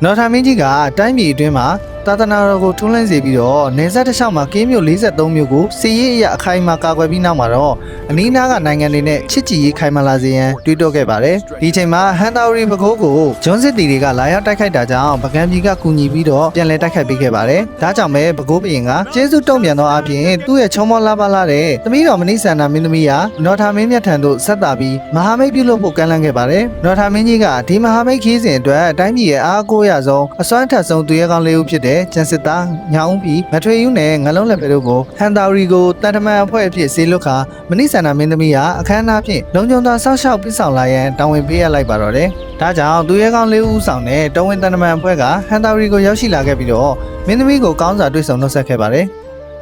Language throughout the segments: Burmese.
နော်ထာမင်းကြီးကတိုင်းပြည်အတွင်းမှာသာသနာတော်ကိုထွန်းလင်းစေပြီးတော့နေဆက်တစ်လျှောက်မှာကင်းမြို့43မြို့ကိုစီရေးအရအခိုင်အမာကာကွယ်ပြီးနောက်မှာတော့အနီးနားကနိုင်ငံတွေနဲ့ချစ်ကြည်ရေးခိုင်မာလာစေရန်တွေးတောခဲ့ပါတယ်ဒီချိန်မှာဟန်တာရီပဲခူးကိုဂျွန်းစစ်တီတွေကလာရောက်တိုက်ခိုက်တာကြောင့်ပကံပြည်ကကူညီပြီးတော့ပြန်လည်တိုက်ခိုက်ပေးခဲ့ပါတယ်ဒါကြောင့်ပဲပဲခူးဘုရင်ကကျေးဇူးတုံ့ပြန်သောအပြင်သူ့ရဲ့ချုံမောလာပါလာတဲ့သမီးတော်မနိဆန္ဒမင်းသမီးဟာနော်ထာမင်းမြတ်ထံသို့ဆက်တာပြီးမဟာမိတ်ပြုလုပ်ဖို့ကမ်းလှမ်းခဲ့ပါတယ်နော်ထာမင်းကြီးကဒီမဟာမိတ်ခီးစဉ်အတွက်တိုင်းပြည်ရဲ့အားကိုးရဆုံးအစွမ်းထက်ဆုံးသူရဲကောင်းလေးဦးဖြစ်တဲ့ကျန်စစ်သားညောင်ဦးပြီးမထွေယူနဲ့ငလုံးလက်ပဲတို့ကိုဟန်တာရီကိုတန်တမန်အဖွဲ့အဖြစ်ဆေးလွတ်ခါမနိဆန္ဒမင်းသမီးဟာအခမ်းအနားဖြင့်လုံခြုံသောစောင့်ရှောက်ပြဆောင်လာရန်တာဝန်ပေးရလိုက်ပါတော့တယ်ဒါကြောင့်သူရဲကောင်းလေးဦးဆောင်တဲ့တော်ဝင်တန်တမန်အဖွဲ့ကဟန်တာရီကိုရောက်ရှိလာခဲ့ပြီးတော့မင်းသမီးကိုကောင်းစွာတွေ့ဆုံနှုတ်ဆက်ခဲ့ပါတယ်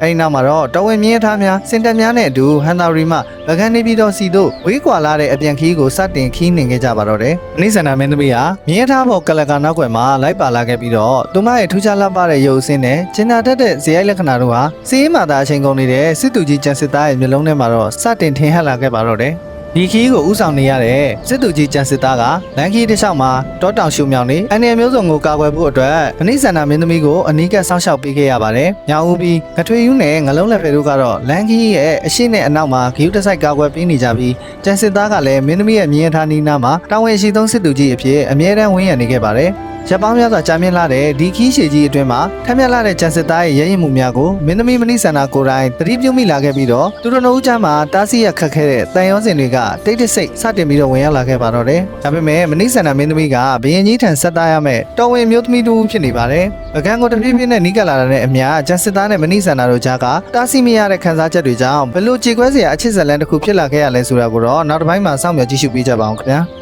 အဲဒီနောက်မှာတော့တော်ဝင်မြင်းထားများစင်တက်များနဲ့အတူဟန်တာရီမှဗကန်နေပြည်တော်စီတို့ဝေးကွာလာတဲ့အပြန်ခီးကိုစတင်ခီးနှင်ခဲ့ကြပါတော့တယ်။နိဆန္ဒမင်းသမီးဟာမြင်းထားပေါ်ကလကာနောက်ွယ်မှာလိုက်ပါလာခဲ့ပြီးတော့သူမရဲ့ထူးခြားလှပတဲ့ရုပ်အဆင်းနဲ့ကျင်နာတတ်တဲ့ဇေယိုက်လက္ခဏာတို့ဟာစီးရင်မာသာအချိန်ကုန်နေတဲ့စစ်သူကြီးကျန်စစ်သားရဲ့မျိုးလုံးထဲမှာတော့စတင်ထင်ဟပ်လာခဲ့ပါတော့တယ်။ဒီခီးကိုဥဆောင်နေရတဲ့စစ်သူကြီးကျန်စစ်သားကလန်ခီးတစ်လျှောက်မှာတောတောင်ရှုံမြောင်နေအနေမျိုးစုံကိုကာကွယ်ဖို့အတွက်မနိဆန္ဒမင်းသမီးကိုအနီးကပ်စောင့်ရှောက်ပေးခဲ့ရပါတယ်။ညောင်ဦးပြီးငထွေယူနဲ့ငလုံးလက်ဖဲတို့ကတော့လန်ခီးရဲ့အရှိနဲ့အနောက်မှာဂီယူတစ်ဆိုင်ကာကွယ်ပေးနေကြပြီးကျန်စစ်သားကလည်းမင်းသမီးရဲ့မြင်းထားနီးနားမှာတာဝန်ရှိဆုံးစစ်သူကြီးအဖြစ်အမြဲတမ်းဝန်းရံနေခဲ့ပါတယ်။ရပ်ပေါင်းများစွာကြာမြင့်လာတဲ့ဒီခီးရှည်ကြီးအတွင်းမှာထက်မြက်လာတဲ့ကျန်စစ်သားရဲ့ရဲရင်မှုများကိုမင်းသမီးမနိဆန္ဒကိုယ်တိုင်သတိပြုမိလာခဲ့ပြီးတော့သူတို့နှစ်ဦးကြားမှာတားဆီးရခတ်ခဲ့တဲ့တန်ရောစင်တွေကတိတ်တဆိတ်စတင်ပြီးတော့ဝင်ရောက်လာခဲ့ပါတော့တယ်။ဒါပေမဲ့မနိဆန္ဒမင်းသမီးကဘရင်ကြီးထံဆက်သားရမယ့်တော်ဝင်မျိုးသမီးတူဖြစ်နေပါတယ်။ပကံကိုတဖြည်းဖြည်းနဲ့နီးကပ်လာတဲ့အမြကျန်စစ်သားနဲ့မနိဆန္ဒတို့ကြားကတားဆီးမရတဲ့ခံစားချက်တွေကြောင့်ဘလို့ကြေကွဲစရာအချစ်ဇလန်တစ်ခုဖြစ်လာခဲ့ရလဲဆိုတာကိုတော့နောက်တစ်ပိုင်းမှာစောင့်မျှော်ကြည့်ရှုပေးကြပါအောင်ခင်ဗျာ။